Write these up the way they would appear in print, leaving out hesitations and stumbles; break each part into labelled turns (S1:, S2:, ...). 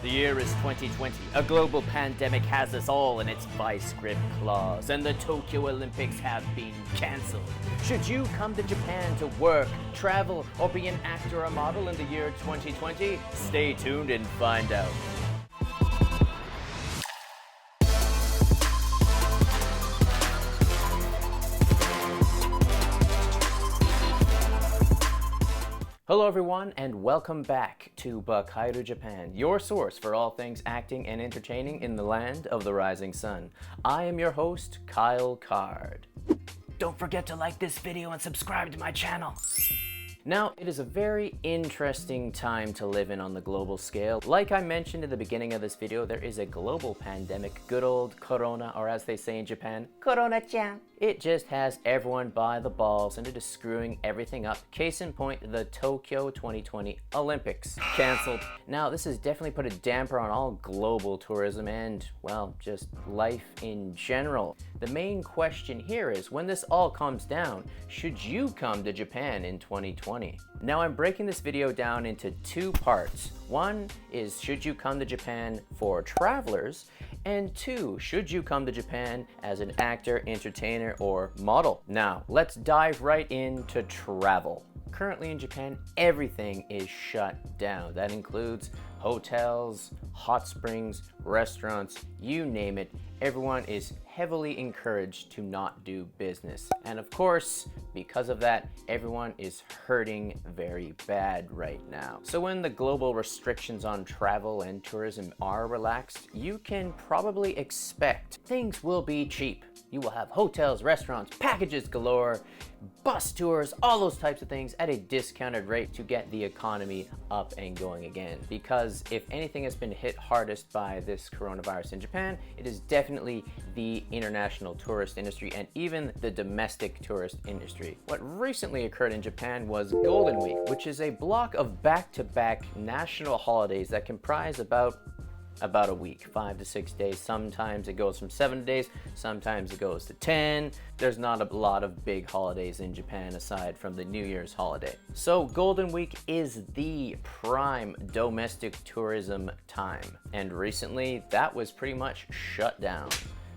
S1: The year is 2020. A global pandemic has us all in its vice grip claws, and the Tokyo Olympics have been cancelled. Should you come to Japan to work, travel, or be an actor or model in the year 2020? Stay tuned and find out. Hello everyone, and welcome back to Bakairu Japan, your source for all things acting and entertaining in the land of the rising sun. I am your host, Kyle Card. Don't forget to like this video and subscribe to my channel. Now, it is a very interesting time to live in on the global scale. Like I mentioned in the beginning of this video, there is a global pandemic, good old Corona, or as they say in Japan, Corona-chan. It just has everyone by the balls and it is screwing everything up. Case in point, the Tokyo 2020 Olympics. Cancelled. Now, this has definitely put a damper on all global tourism and, well, just life in general. The main question here is, when this all comes down, should you come to Japan in 2020? Now, I'm breaking this video down into two parts. One is, should you come to Japan for travelers? And two, should you come to Japan as an actor, entertainer, or model? Now, let's dive right into travel. Currently in Japan, everything is shut down. That includes hotels, hot springs, restaurants, you name it. Everyone is heavily encouraged to not do business. And of course, because of that, everyone is hurting very bad right now. So when the global restrictions on travel and tourism are relaxed, you can probably expect things will be cheap. You will have hotels, restaurants, packages galore, bus tours, all those types of things at a discounted rate to get the economy up and going again. Because if anything has been hit hardest by this coronavirus in Japan, it is definitely the international tourist industry and even the domestic tourist industry. What recently occurred in Japan was Golden Week, which is a block of back-to-back national holidays that comprise about a week, 5 to 6 days. Sometimes it goes from 7 days, sometimes it goes to 10. There's not a lot of big holidays in Japan aside from the New Year's holiday. So Golden Week is the prime domestic tourism time. And recently that was pretty much shut down.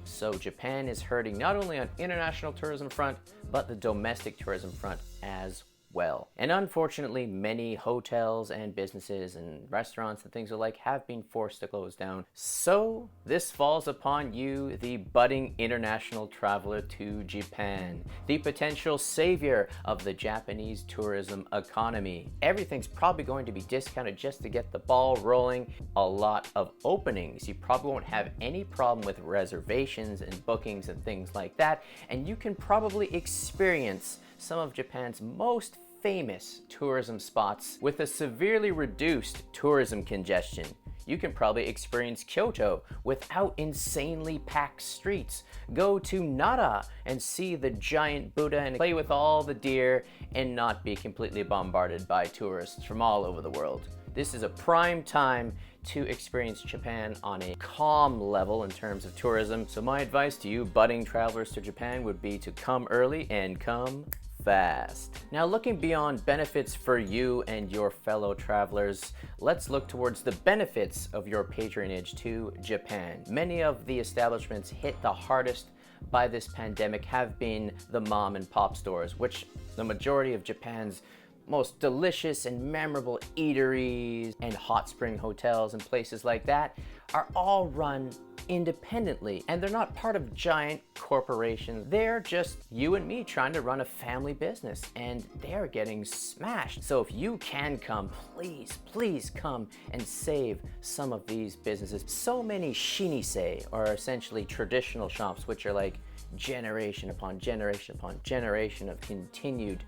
S1: So Japan is hurting not only on international tourism front, but the domestic tourism front as well. And unfortunately, many hotels and businesses and restaurants and things alike have been forced to close down. So this falls upon you, the budding international traveler to Japan, the potential savior of the Japanese tourism economy. Everything's probably going to be discounted just to get the ball rolling. A lot of openings. You probably won't have any problem with reservations and bookings and things like that. And you can probably experience some of Japan's most famous tourism spots with a severely reduced tourism congestion. You can probably experience Kyoto without insanely packed streets. Go to Nara and see the giant Buddha and play with all the deer and not be completely bombarded by tourists from all over the world. This is a prime time to experience Japan on a calm level in terms of tourism. So my advice to you budding travelers to Japan would be to come early and come fast. Now, looking beyond benefits for you and your fellow travelers, let's look towards the benefits of your patronage to Japan. Many of the establishments hit the hardest by this pandemic have been the mom and pop stores, which the majority of Japan's most delicious and memorable eateries and hot spring hotels and places like that are all run independently, and they're not part of giant corporations. They're just you and me trying to run a family business, and they're getting smashed. So if you can come, please come and save some of these businesses. So many shinise, or essentially traditional shops, which are like generation upon generation upon generation of continued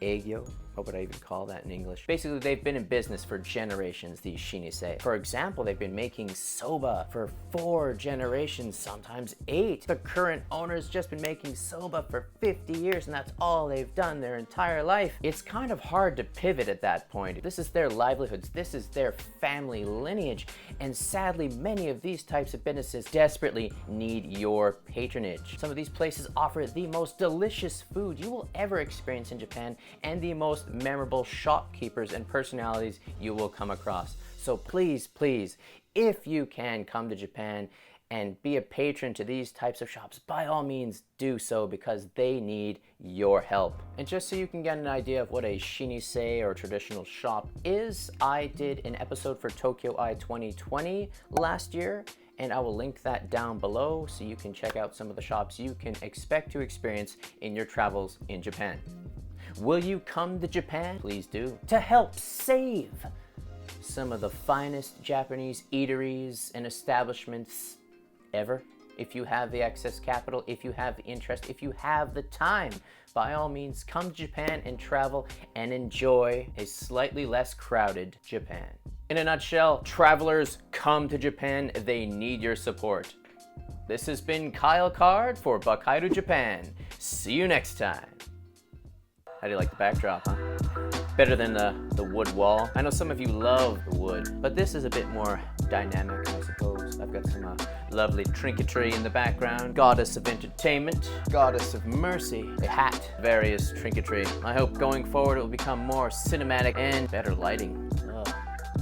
S1: Eigyo, what would I even call that in English? Basically, they've been in business for generations, these shinise. For example, they've been making soba for 4 generations, sometimes 8. The current owner's just been making soba for 50 years, and that's all they've done their entire life. It's kind of hard to pivot at that point. This is their livelihoods. This is their family lineage. And sadly, many of these types of businesses desperately need your patronage. Some of these places offer the most delicious food you will ever experience in Japan, and the most memorable shopkeepers and personalities you will come across. So please, please, if you can come to Japan and be a patron to these types of shops, by all means do so, because they need your help. And just so you can get an idea of what a shinise or traditional shop is, I did an episode for Tokyo Eye 2020 last year, and I will link that down below so you can check out some of the shops you can expect to experience in your travels in Japan. Will you come to Japan? Please do. To help save some of the finest Japanese eateries and establishments ever. If you have the excess capital, if you have the interest, if you have the time, by all means come to Japan and travel and enjoy a slightly less crowded Japan. In a nutshell, travelers, come to Japan. They need your support. This has been Kyle Card for Bakairu Japan. See you next time. How do you like the backdrop, huh? Better than the wood wall. I know some of you love the wood, but this is a bit more dynamic, I suppose. I've got some lovely trinketry in the background. Goddess of entertainment, goddess of mercy, a hat, various trinketry. I hope going forward it will become more cinematic and better lighting.